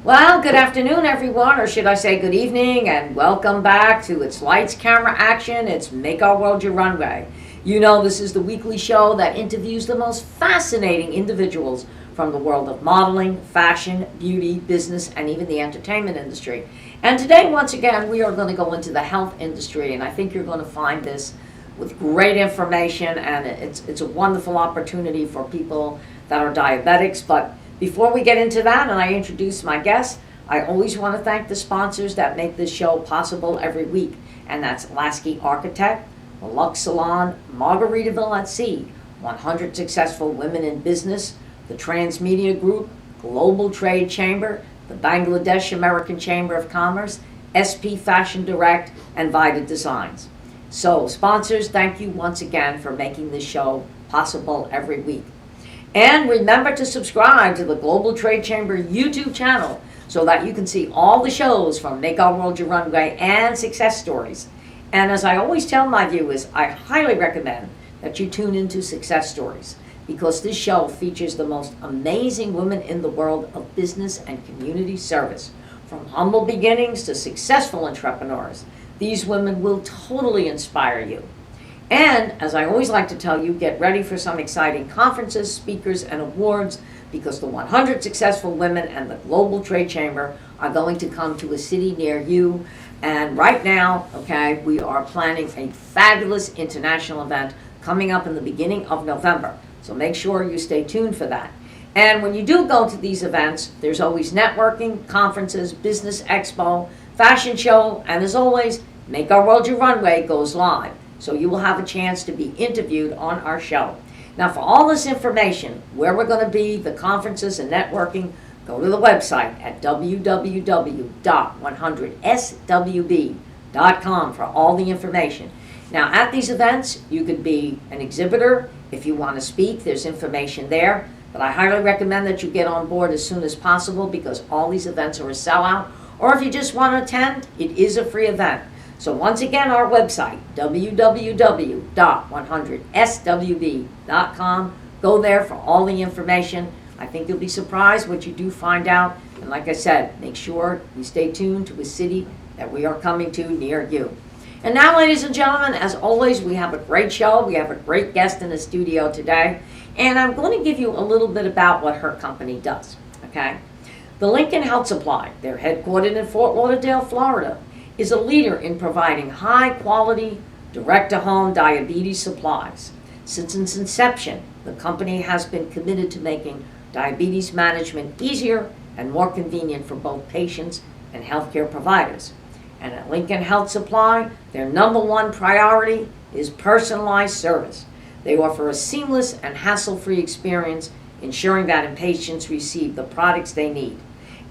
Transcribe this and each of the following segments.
Well, good afternoon, everyone, or should I say good evening, and welcome back to It's Lights, Camera, Action. It's Make Our World Your Runway. You know, this is the weekly show that interviews the most fascinating individuals from the world of modeling, fashion, beauty, business, and even the entertainment industry. And today, once again, we are going to go into the health industry, and I think you're going to find this with great information, and it's a wonderful opportunity for people that are diabetics. But before we get into that and I introduce my guests, I always want to thank the sponsors that make this show possible every week. And that's Lasky Architect, the Lux Salon, Margaritaville at Sea, 100 Successful Women in Business, the Transmedia Group, Global Trade Chamber, the Bangladesh American Chamber of Commerce, SP Fashion Direct, and Vida Designs. So, sponsors, thank you once again for making this show possible every week. And remember to subscribe to the Global Trade Chamber YouTube channel so that you can see all the shows from Make Our World Your Runway and Success Stories. And as I always tell my viewers, I highly recommend that you tune into Success Stories because this show features the most amazing women in the world of business and community service. From humble beginnings to successful entrepreneurs, these women will totally inspire you. And, as I always like to tell you, get ready for some exciting conferences, speakers, and awards because the 100 Successful Women and the Global Trade Chamber are going to come to a city near you. And right now, okay, we are planning a fabulous international event coming up in the beginning of November. So make sure you stay tuned for that. And when you do go to these events, there's always networking, conferences, business expo, fashion show, and as always, Make Our World Your Runway goes live. So you will have a chance to be interviewed on our show. Now for all this information, where we're going to be, the conferences and networking, go to the website at www.100swb.com for all the information. Now at these events, you could be an exhibitor. If you want to speak, there's information there. But I highly recommend that you get on board as soon as possible because all these events are a sellout. Or if you just want to attend, it is a free event. So once again, our website, www.100swb.com. Go there for all the information. I think you'll be surprised what you do find out. And like I said, make sure you stay tuned to a city that we are coming to near you. And now, ladies and gentlemen, as always, we have a great show. We have a great guest in the studio today. And I'm going to give you a little bit about what her company does, okay? The Lincoln Health Supply, they're headquartered in Fort Lauderdale, Florida, is a leader in providing high-quality, direct-to-home diabetes supplies. Since its inception, the company has been committed to making diabetes management easier and more convenient for both patients and healthcare providers. And at Lincoln Health Supply, their number one priority is personalized service. They offer a seamless and hassle-free experience, ensuring that patients receive the products they need.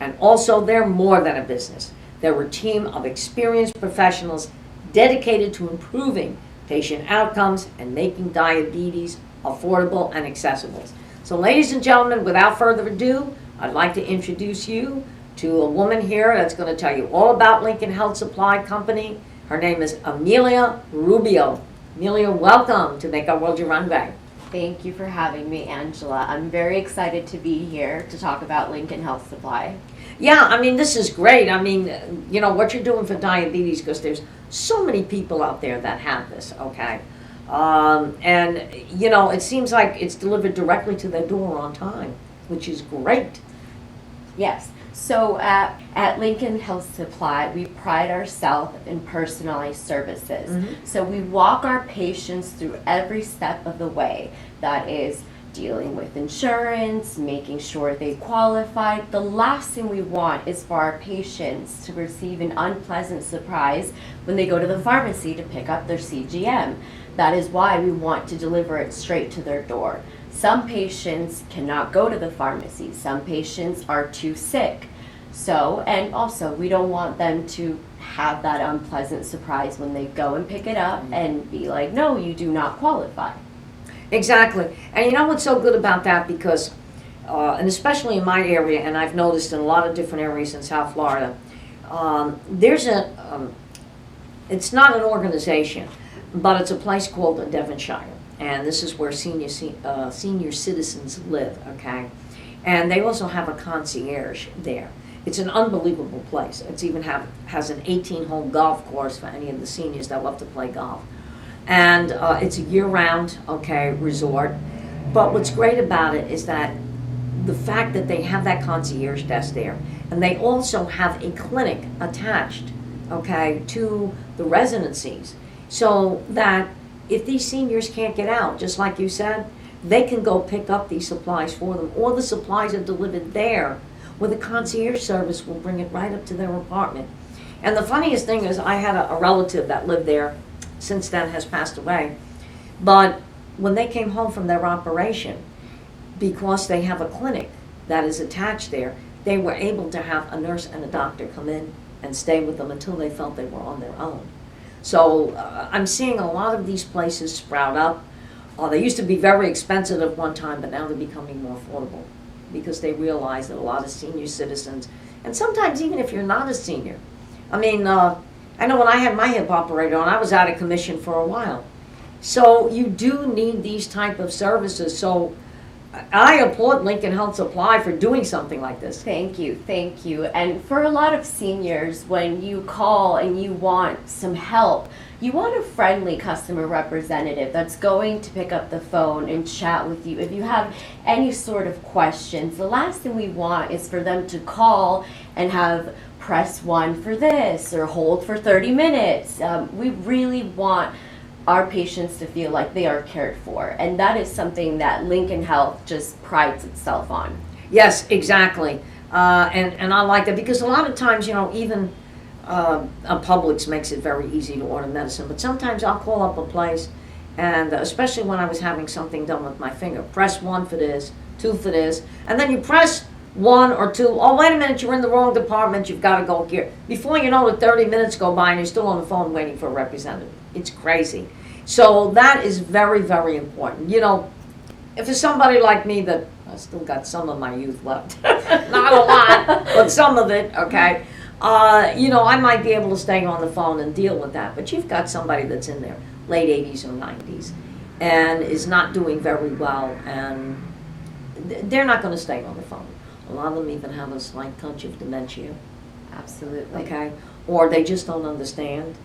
And also, they're more than a business. They're a team of experienced professionals dedicated to improving patient outcomes and making diabetes affordable and accessible. So ladies and gentlemen, without further ado, I'd like to introduce you to a woman here that's going to tell you all about Lincoln Health Supply Company. Her name is Emilia Robbio. Emilia, welcome to Make Our World Your Runway. Thank you for having me, Angela. I'm very excited to be here to talk about Lincoln Health Supply. Yeah, I mean, this is great. I mean, you know, what you're doing for diabetes, because there's so many people out there that have this, okay? And, you know, it seems like it's delivered directly to their door on time, which is great. Yes. So at Lincoln Health Supply, we pride ourselves in personalized services. Mm-hmm. So we walk our patients through every step of the way. That is dealing with insurance, making sure they qualify. The last thing we want is for our patients to receive an unpleasant surprise when they go to the pharmacy to pick up their CGM. That is why we want to deliver it straight to their door. Some patients cannot go to the pharmacy. Some patients are too sick. So, and also we don't want them to have that unpleasant surprise when they go and pick it up and be like, no, you do not qualify. Exactly. And you know what's so good about that? Because, and especially in my area, and I've noticed in a lot of different areas in South Florida, there's it's not an organization, but it's a place called Devonshire. And this is where senior citizens live, okay? And they also have a concierge there. It's an unbelievable place. It's even has an 18-hole golf course for any of the seniors that love to play golf. And it's a year-round, resort. But what's great about it is that the fact that they have that concierge desk there, and they also have a clinic attached, to the residencies, so that if these seniors can't get out, just like you said, they can go pick up these supplies for them, or the supplies are delivered there, where the concierge service will bring it right up to their apartment. And the funniest thing is, I had a relative that lived there, since then has passed away, but when they came home from their operation, because they have a clinic that is attached there, they were able to have a nurse and a doctor come in and stay with them until they felt they were on their own. So I'm seeing a lot of these places sprout up. They used to be very expensive at one time, but now they're becoming more affordable because they realize that a lot of senior citizens, and sometimes even if you're not a senior, I mean, I know when I had my hip operated on, I was out of commission for a while. So you do need these type of services. So I applaud Lincoln Health Supply for doing something like this. Thank you, thank you. And for a lot of seniors, when you call and you want some help, you want a friendly customer representative that's going to pick up the phone and chat with you. If you have any sort of questions, the last thing we want is for them to call and have press 1 for this or hold for 30 minutes. We really want our patients to feel like they are cared for, and that is something that Lincoln Health just prides itself on. Yes, exactly. And I like that because a lot of times, even Publix makes it very easy to order medicine, but sometimes I'll call up a place, and especially when I was having something done with my finger, press 1 for this, 2 for this, and then you press 1 or 2, oh, wait a minute, you're in the wrong department, you've got to go here. Before you know it, 30 minutes go by and you're still on the phone waiting for a representative. It's crazy. So that is very, very important. If it's somebody like me that, I still got some of my youth left, not a lot, but some of it, I might be able to stay on the phone and deal with that. But you've got somebody that's in their late 80s or 90s and is not doing very well, and they're not going to stay on the phone. A lot of them even have a slight touch of dementia. Absolutely. Or they just don't understand,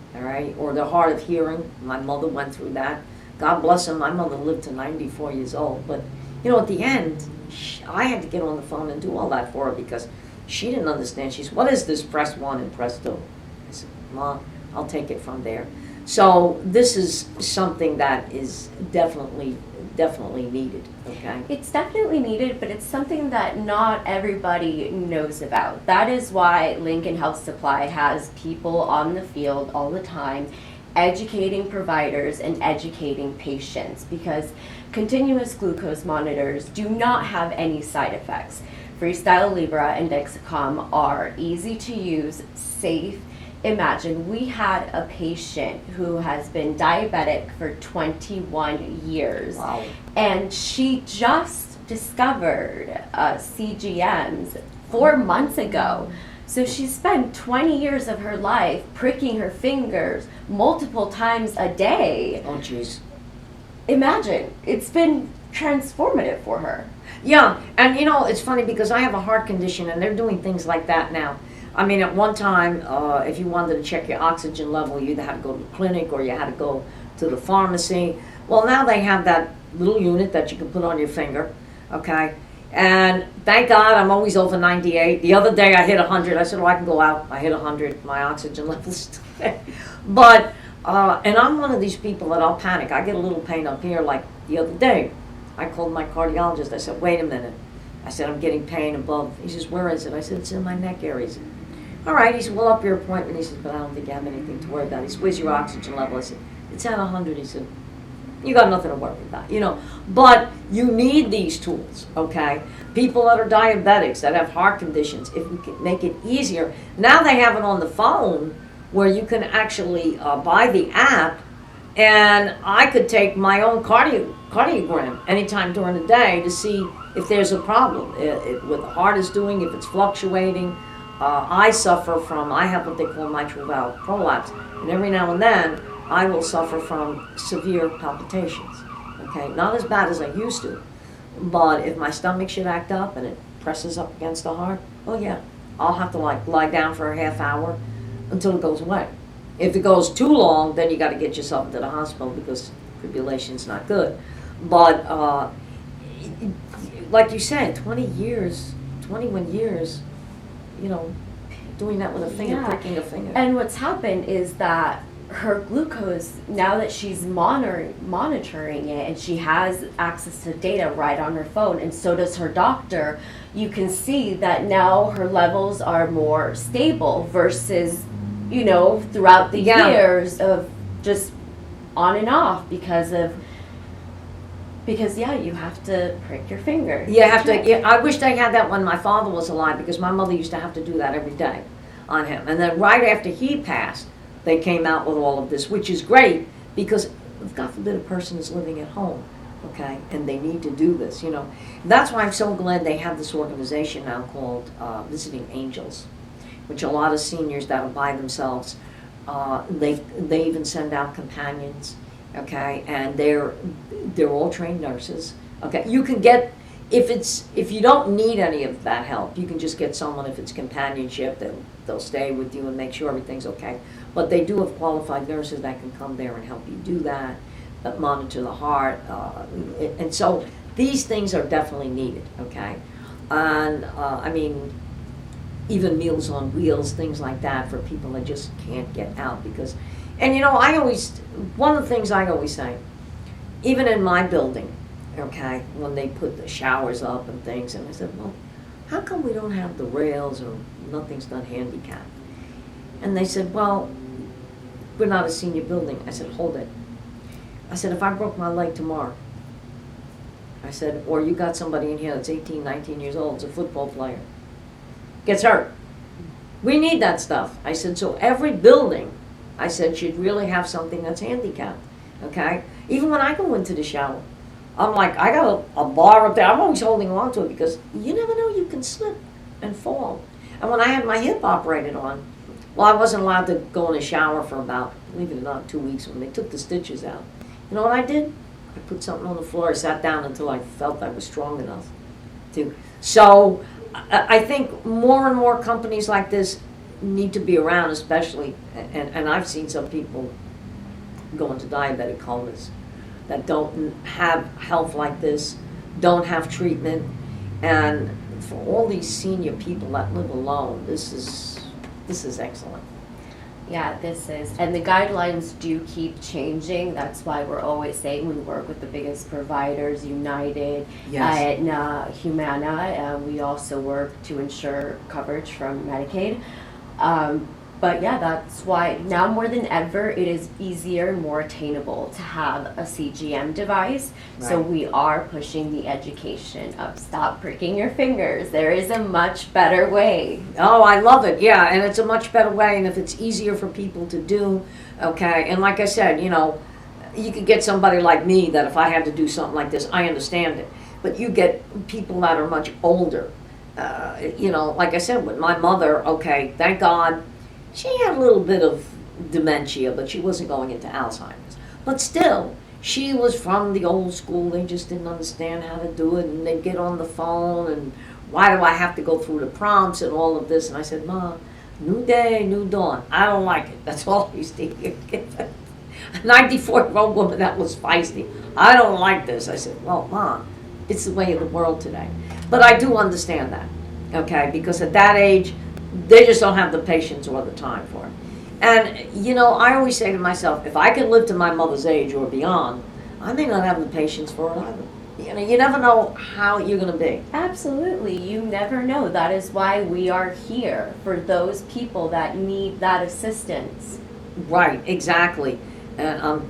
or they're hard of hearing. My mother went through that. God bless her, my mother lived to 94 years old. But, at the end, I had to get on the phone and do all that for her because she didn't understand. She said, what is this press 1 and press 2? I said, Mom, I'll take it from there. So this is something that is definitely needed, It's definitely needed, but it's something that not everybody knows about. That is why Lincoln Health Supply has people on the field all the time educating providers and educating patients, because continuous glucose monitors do not have any side effects. Freestyle Libre and Dexcom are easy to use, safe. Imagine we had a patient who has been diabetic for 21 years. Wow. And she just discovered CGMs 4 months ago. So she spent 20 years of her life pricking her fingers multiple times a day. Oh, jeez. Imagine, it's been transformative for her. Yeah, and it's funny because I have a heart condition and they're doing things like that now. I mean, at one time, if you wanted to check your oxygen level, you either had to go to the clinic or you had to go to the pharmacy. Well, now they have that little unit that you can put on your finger, And thank God I'm always over 98. The other day I hit 100. I said, I can go out. I hit 100. My oxygen level's But, and I'm one of these people that I'll panic. I get a little pain up here. Like the other day, I called my cardiologist. I said, wait a minute. I said, I'm getting pain above. He says, where is it? I said, it's in my neck area. He said, all right. He said, well, up your appointment. He said, but I don't think you have anything to worry about. He said, where's your oxygen level? I said, it's at 100. He said, you got nothing to worry about, But you need these tools, People that are diabetics, that have heart conditions, if we can make it easier. Now they have it on the phone where you can actually buy the app, and I could take my own cardiogram anytime during the day to see if there's a problem, what the heart is doing, if it's fluctuating. I have what they call mitral valve prolapse, and every now and then I will suffer from severe palpitations, Not as bad as I used to, but if my stomach should act up and it presses up against the heart, oh yeah, I'll have to like lie down for a half hour until it goes away. If it goes too long, then you got to get yourself into the hospital because fibrillation's not good. But like you said, 21 years, you know, doing that with a finger, Yeah. pricking a finger. And what's happened is that her glucose, now that she's monitoring it and she has access to data right on her phone, and so does her doctor, you can see that now her levels are more stable versus, you know, throughout the Yeah. years of just on and off because yeah, you have to prick your finger. You have to. check. Yeah, I wished I had that when my father was alive because my mother used to have to do that every day on him. And then right after he passed, they came out with all of this, which is great because God forbid a person is living at home, okay, and they need to do this. You know, that's why I'm so glad they have this organization now called Visiting Angels, which a lot of seniors that are by themselves, they even send out companions. Okay, and they're all trained nurses. Okay, you can get if you don't need any of that help, you can just get someone if it's companionship. They'll stay with you and make sure everything's okay. But they do have qualified nurses that can come there and help you do that, monitor the heart, and so these things are definitely needed. Okay, and I mean, even Meals on Wheels, things like that for people that just can't get out because. And you know, one of the things I always say, even in my building, okay, when they put the showers up and things, and I said, well, how come we don't have the rails or nothing's done handicapped? And they said, well, we're not a senior building. I said, hold it. I said, if I broke my leg tomorrow, I said, or you got somebody in here that's 18, 19 years old, is a football player, gets hurt. We need that stuff. I said, so every building, I said, should really have something that's handicapped, okay? Even when I go into the shower, I'm like, I got a bar up there. I'm always holding on to it because you never know, you can slip and fall. And when I had my hip operated on, well, I wasn't allowed to go in the shower for about, believe it or not, 2 weeks when they took the stitches out. You know what I did? I put something on the floor. I sat down until I felt I was strong enough to. So I think more and more companies like this need to be around, especially, and I've seen some people go into diabetic comas that don't have health like this, don't have treatment, and for all these senior people that live alone, this is excellent. Yeah, this is, and the guidelines do keep changing. That's why we're always saying we work with the biggest providers, United, Yes. Aetna, Humana. We also work to ensure coverage from Medicaid. But yeah, that's why now more than ever it is easier and more attainable to have a CGM device. So Right. we are pushing the education of stop pricking your fingers. There is a much better way. Oh, I love it. Yeah, and it's a much better way, and if it's easier for people to do, okay. And like I said, you know, you could get somebody like me that if I had to do something like this, I understand it. But you get people that are much older. You know, like I said, with my mother, okay, thank God, she had a little bit of dementia, but she wasn't going into Alzheimer's. But still, she was from the old school. They just didn't understand how to do it, and they'd get on the phone, and why do I have to go through the prompts and all of this? And I said, Ma, new day, new dawn. I don't like it. That's all I used to hear. A 94-year-old woman that was feisty. I don't like this. I said, well, Ma, it's the way of the world today. But I do understand that, okay, because at that age, they just don't have the patience or the time for it. And, you know, I always say to myself, if I can live to my mother's age or beyond, I may not have the patience for it either. You know, you never know how you're going to be. Absolutely, you never know. That is why we are here, for those people that need that assistance. Right, exactly. And I'm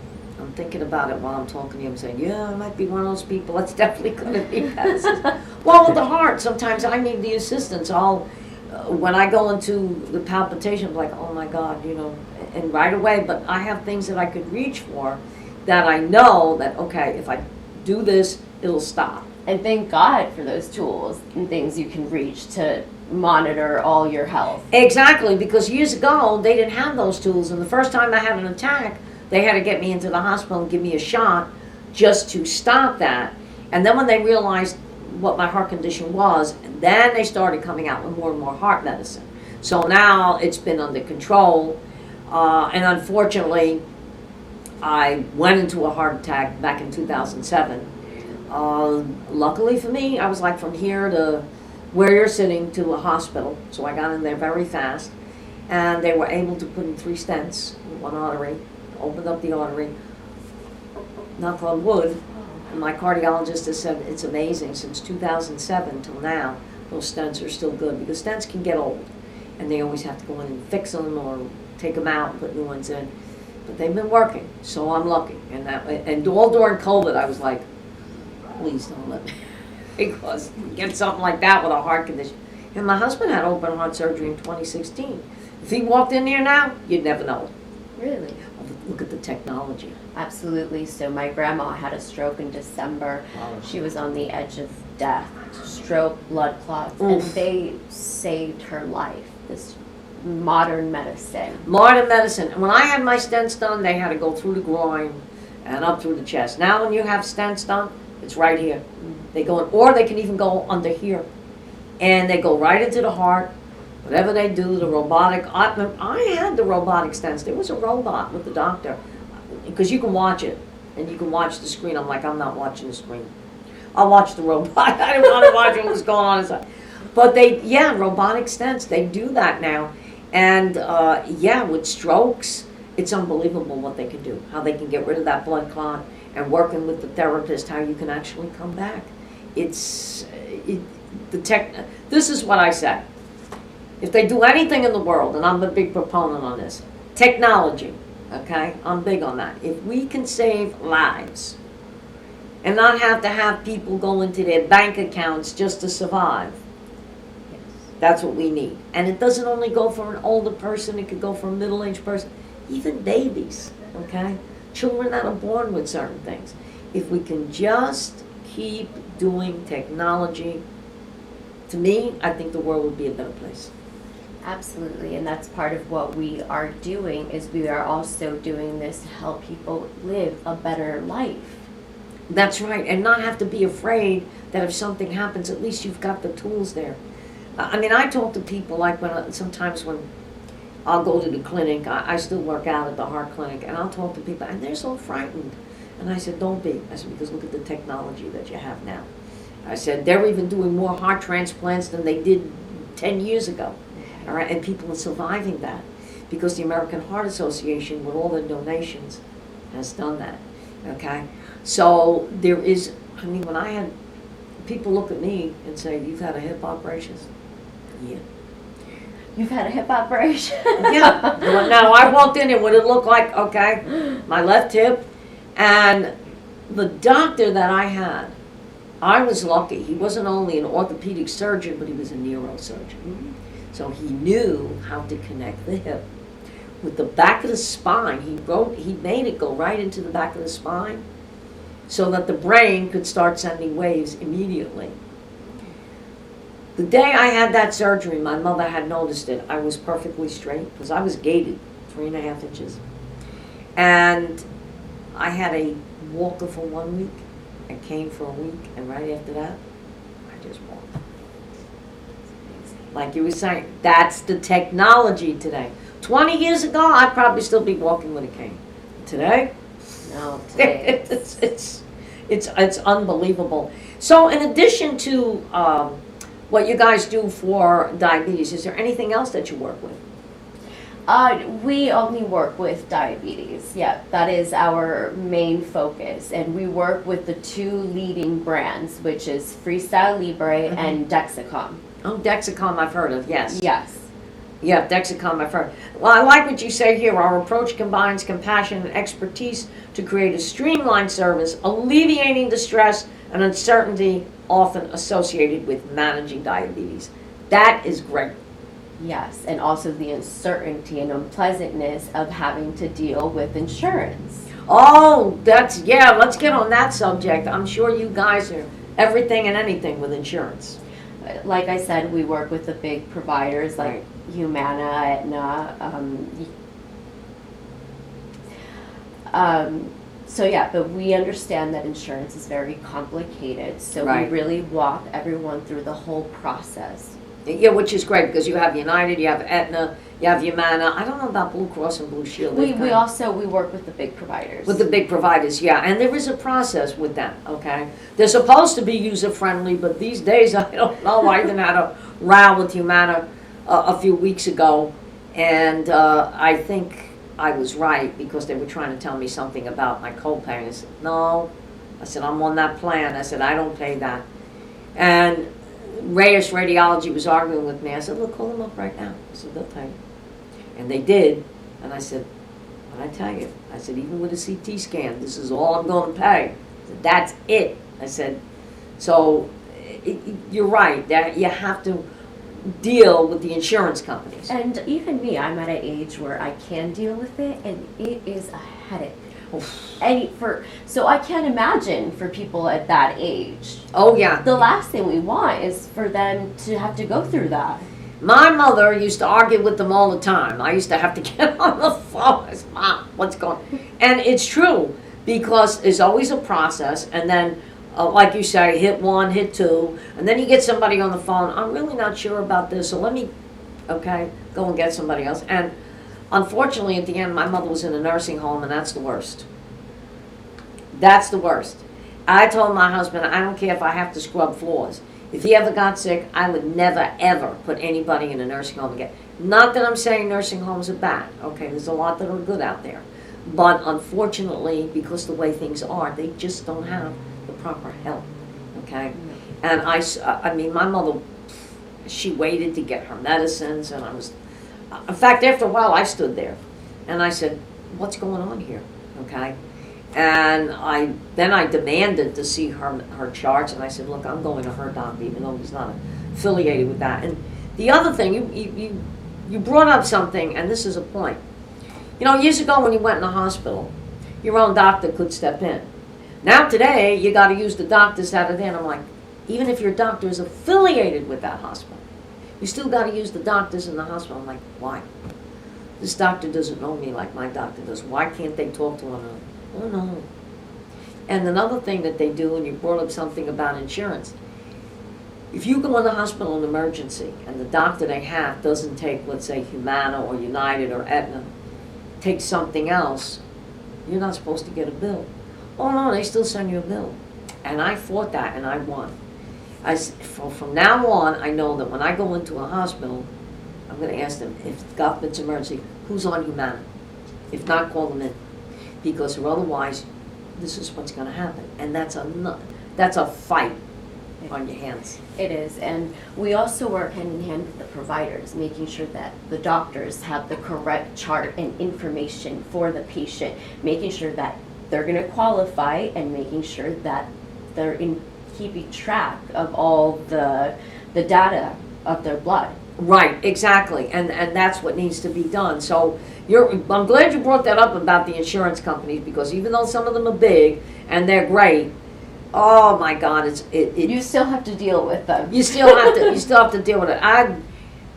thinking about it while I'm talking to you. I'm saying, yeah, I might be one of those people that's definitely going to need that assistance. Well, with the heart, sometimes I need the assistance. When I go into the palpitation, I'm like, oh my God, you know, and right away, but I have things that I could reach for that I know that, okay, if I do this, it'll stop. And thank God for those tools and things you can reach to monitor all your health. Exactly, because years ago, they didn't have those tools, and the first time I had an attack, they had to get me into the hospital and give me a shot just to stop that. And then when they realized what my heart condition was, and then they started coming out with more and more heart medicine. So now it's been under control, and unfortunately, I went into a heart attack back in 2007. Luckily for me, I was like from here to where you're sitting to a hospital, so I got in there very fast, and they were able to put in 3 stents in one artery, opened up the artery, knock on wood, and my cardiologist has said it's amazing, since 2007 till now, those stents are still good, because stents can get old, and they always have to go in and fix them or take them out and put new ones in. But they've been working, so I'm lucky. And all during COVID, I was like, please don't let me, because get something like that with a heart condition. And my husband had open heart surgery in 2016. If he walked in here now, you'd never know. Really? Look at the technology. Absolutely. So my grandma had a stroke in December. Wow. She was on the edge of death, stroke, blood clots, Oof. and they saved her life. This modern medicine. Modern medicine. And when I had my stents done, they had to go through the groin and up through the chest. Now when you have stents done, it's right here. They go in, or they can even go under here. And they go right into the heart. Whatever they do, the robotic, I had the robotic stents. There was a robot with the doctor, because you can watch it, and you can watch the screen. I'm like, I'm not watching the screen. I'll watch the robot. I didn't want to watch what was going on inside. But robotic stents, they do that now. And with strokes, it's unbelievable what they can do, how they can get rid of that blood clot, and working with the therapist, how you can actually come back. This is what I say. If they do anything in the world, and I'm a big proponent on this, technology, okay? I'm big on that. If we can save lives and not have to have people go into their bank accounts just to survive, that's what we need. And it doesn't only go for an older person, it could go for a middle-aged person, even babies, okay? Children that are born with certain things. If we can just keep doing technology, to me, I think the world would be a better place. Absolutely, and that's part of what we are doing, is we are also doing this to help people live a better life. That's right, and not have to be afraid that if something happens, at least you've got the tools there. I mean, I talk to people like sometimes when I'll go to the clinic, I still work out at the heart clinic, and I'll talk to people, and they're so frightened. And I said, don't be. I said, because look at the technology that you have now. I said, they're even doing more heart transplants than they did 10 years ago. All right, and people are surviving that because the American Heart Association, with all their donations, has done that. Okay, so there is. I mean, when I had people look at me and say, "You've had a hip operation," yeah. You've had a hip operation? Yeah. Now I walked in and what it looked like. Okay, my left hip, and the doctor that I had, I was lucky. He wasn't only an orthopedic surgeon, but he was a neurosurgeon. So he knew how to connect the hip with the back of the spine. He made it go right into the back of the spine so that the brain could start sending waves immediately. The day I had that surgery, my mother had noticed it. I was perfectly straight because I was gated 3.5 inches. And I had a walker for 1 week. I came for a week, and right after that, I just walked. Like you were saying, that's the technology today. 20 years ago, I'd probably still be walking with a cane. Today? No, today. It's unbelievable. So in addition to what you guys do for diabetes, is there anything else that you work with? We only work with diabetes. Yeah, that is our main focus. And we work with the 2 leading brands, which is Freestyle Libre and Dexcom. Oh, Dexcom I've heard of, yes. Yes. Yeah, Dexcom I've heard. Well, I like what you say here. Our approach combines compassion and expertise to create a streamlined service, alleviating the stress and uncertainty often associated with managing diabetes. That is great. Yes, and also the uncertainty and unpleasantness of having to deal with insurance. Oh, let's get on that subject. I'm sure you guys are everything and anything with insurance. Like I said, we work with the big providers like Humana, Aetna, So yeah, but we understand that insurance is very complicated, so Right. we really walk everyone through the whole process. Yeah, which is great because you have United, you have Aetna, you have Humana. I don't know about Blue Cross and Blue Shield. We work with the big providers. With the big providers, yeah, and there is a process with them, okay? They're supposed to be user-friendly, but these days, I don't know, I even had a row with Humana a few weeks ago, and I think I was right because they were trying to tell me something about my copay. I said, no. I said, I'm on that plan. I said, I don't pay that. And Reyes Radiology was arguing with me. I said, look, call them up right now. I said, they'll tell you. And they did. And I said, what I tell you? I said, even with a CT scan, this is all I'm going to pay. I said, that's it. I said, so you're right. That you have to deal with the insurance companies. And even me, I'm at an age where I can deal with it, and it is a headache. So I can't imagine for people at that age. Oh, yeah. The last thing we want is for them to have to go through that. My mother used to argue with them all the time. I used to have to get on the phone. I said, Mom, what's going on? And it's true, because there's always a process, and then, like you say, hit one, hit two, and then you get somebody on the phone. I'm really not sure about this, so let me, go and get somebody else. And unfortunately, at the end, my mother was in a nursing home, and that's the worst. That's the worst. I told my husband, I don't care if I have to scrub floors. If he ever got sick, I would never, ever put anybody in a nursing home again. Not that I'm saying nursing homes are bad. Okay, there's a lot that are good out there. But unfortunately, because the way things are, they just don't have the proper help. Okay? And I mean, my mother, she waited to get her medicines, and in fact, after a while, I stood there, and I said, what's going on here? Okay? And then I demanded to see her charts, and I said, look, I'm going to her doctor, even though he's not affiliated with that. And the other thing, you brought up something, and this is a point. You know, years ago when you went in the hospital, your own doctor could step in. Now today, you got to use the doctors that are there, and I'm like, even if your doctor is affiliated with that hospital, you still got to use the doctors in the hospital. I'm like, why? This doctor doesn't know me like my doctor does. Why can't they talk to one another? Oh, no. And another thing that they do, and you brought up something about insurance, if you go in the hospital in emergency and the doctor they have doesn't take, let's say, Humana or United or Aetna, takes something else, you're not supposed to get a bill. Oh, no, they still send you a bill. And I fought that, and I won. From now on, I know that when I go into a hospital, I'm going to ask them, if God, it's emergency, who's on Humana? If not, call them in. Because or otherwise, this is what's going to happen. And that's a fight on your hands. It is, and we also work hand in hand with the providers, making sure that the doctors have the correct chart and information for the patient, making sure that they're going to qualify, and making sure that they're keeping track of all the data of their blood. Right, exactly, and that's what needs to be done. So I'm glad you brought that up about the insurance companies, because even though some of them are big and they're great, oh my God, you still have to deal with them. You still have to deal with it.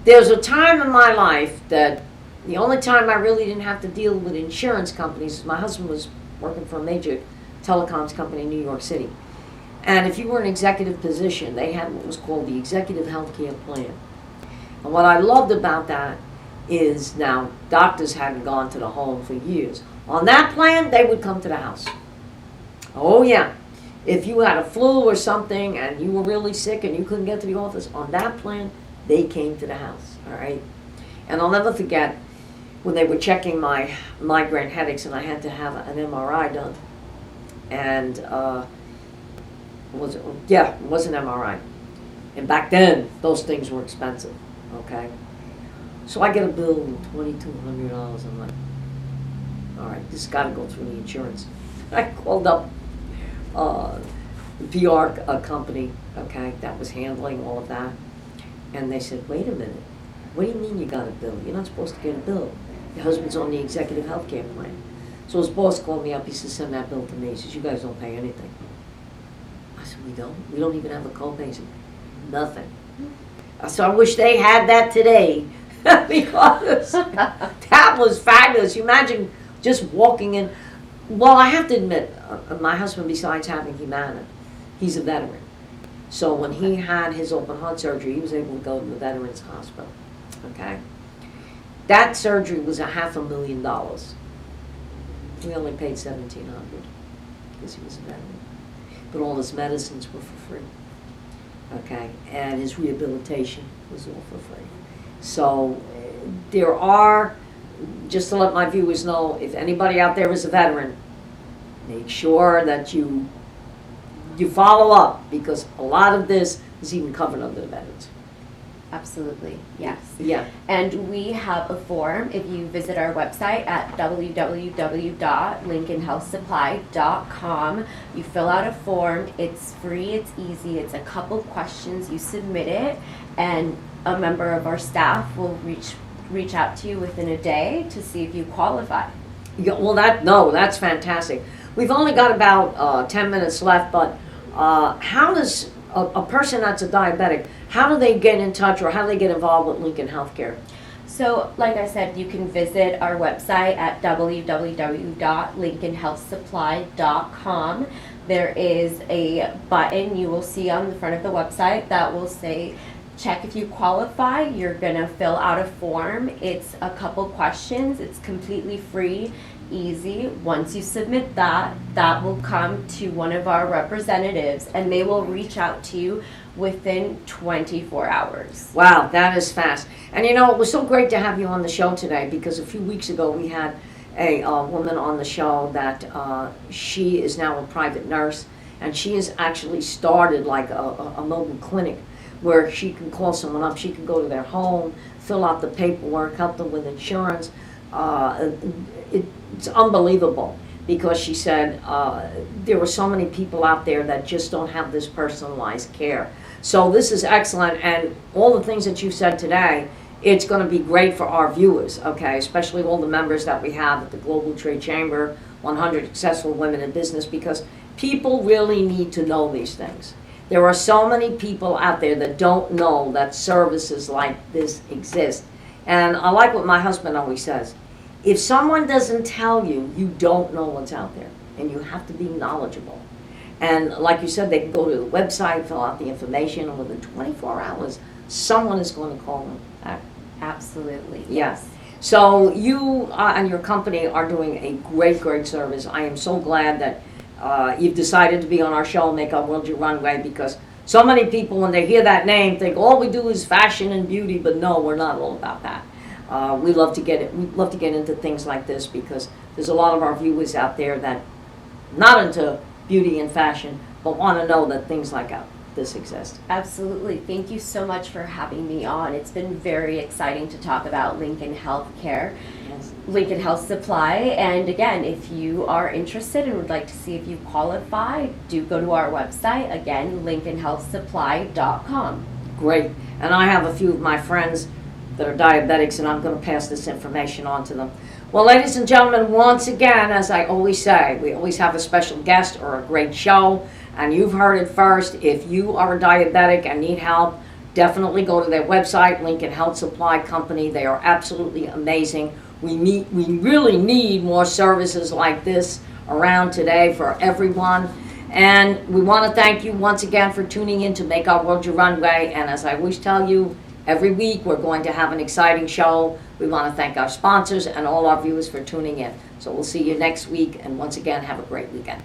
There's a time in my life that the only time I really didn't have to deal with insurance companies is my husband was working for a major telecoms company in New York City, and if you were in an executive position, they had what was called the executive healthcare plan. And what I loved about that is now doctors hadn't gone to the home for years. On that plan, they would come to the house. Oh yeah. If you had a flu or something and you were really sick and you couldn't get to the office, on that plan, they came to the house, all right? And I'll never forget when they were checking my migraine headaches and I had to have an MRI done. And it was an MRI. And back then, those things were expensive. Okay, so I get a bill of $2,200. I'm like, all right, this has got to go through the insurance. I called up the PR company, okay, that was handling all of that, and they said, wait a minute, what do you mean you got a bill? You're not supposed to get a bill. Your husband's on the executive health care plan. So his boss called me up. He says, send that bill to me. He says, you guys don't pay anything. I said, we don't? We don't even have a copay. He said, nothing. So I wish they had that today, because that was fabulous. You imagine just walking in. Well, I have to admit, my husband, besides having Humana, he's a veteran. So when he had his open heart surgery, he was able to go to the Veterans Hospital. Okay? That surgery was $500,000. We only paid $1,700 because he was a veteran. But all his medicines were for free. Okay? And his rehabilitation was all for free. So there are, just to let my viewers know, if anybody out there is a veteran, make sure that you follow up, because a lot of this is even covered under the veterans. Absolutely, yes. Yeah. And we have a form. If you visit our website at www.lincolnhealthsupply.com, you fill out a form. It's free, it's easy, it's a couple questions. You submit it, and a member of our staff will reach out to you within a day to see if you qualify. Yeah, well, that's fantastic. We've only got about 10 minutes left, but how does a person that's a diabetic, how do they get in touch, or how do they get involved with Lincoln Healthcare? So, like I said, you can visit our website at www.lincolnhealthsupply.com. There is a button you will see on the front of the website that will say, check if you qualify. You're going to fill out a form. It's a couple questions. It's completely free, easy. Once you submit that will come to one of our representatives, and they will reach out to you within 24 hours. Wow, that is fast. And you know, it was so great to have you on the show today, because a few weeks ago we had a woman on the show that she is now a private nurse, and she has actually started like a mobile clinic where she can call someone up. She can go to their home, fill out the paperwork, help them with insurance. It's unbelievable, because she said there were so many people out there that just don't have this personalized care. So this is excellent, and all the things that you said today, it's going to be great for our viewers, okay, especially all the members that we have at the Global Trade Chamber, 100 Successful Women in Business, because people really need to know these things. There are so many people out there that don't know that services like this exist. And I like what my husband always says. If someone doesn't tell you, you don't know what's out there. And you have to be knowledgeable. And like you said, they can go to the website, fill out the information, and within 24 hours, someone is going to call them back. Absolutely. Yes. So you and your company are doing a great, great service. I am so glad that you've decided to be on our show, Make Our World Your Runway, because so many people, when they hear that name, think all we do is fashion and beauty, but no, we're not all about that. We love to get into things like this, because there's a lot of our viewers out there that not into beauty and fashion, but want to know that things like this exist. Absolutely. Thank you so much for having me on. It's been very exciting to talk about Lincoln Healthcare, Yes. Lincoln Health Supply. And again, if you are interested and would like to see if you qualify, do go to our website, again, lincolnhealthsupply.com. Great. And I have a few of my friends that are diabetics, and I'm going to pass this information on to them. Well, ladies and gentlemen, once again, as I always say, we always have a special guest or a great show, and you've heard it first. If you are a diabetic and need help, definitely go to their website, Lincoln Health Supply Company. They are absolutely amazing. We really need more services like this around today for everyone. And we want to thank you once again for tuning in to Make Our World Your Runway. And as I always tell you, every week we're going to have an exciting show. We want to thank our sponsors and all our viewers for tuning in. So we'll see you next week, and once again, have a great weekend.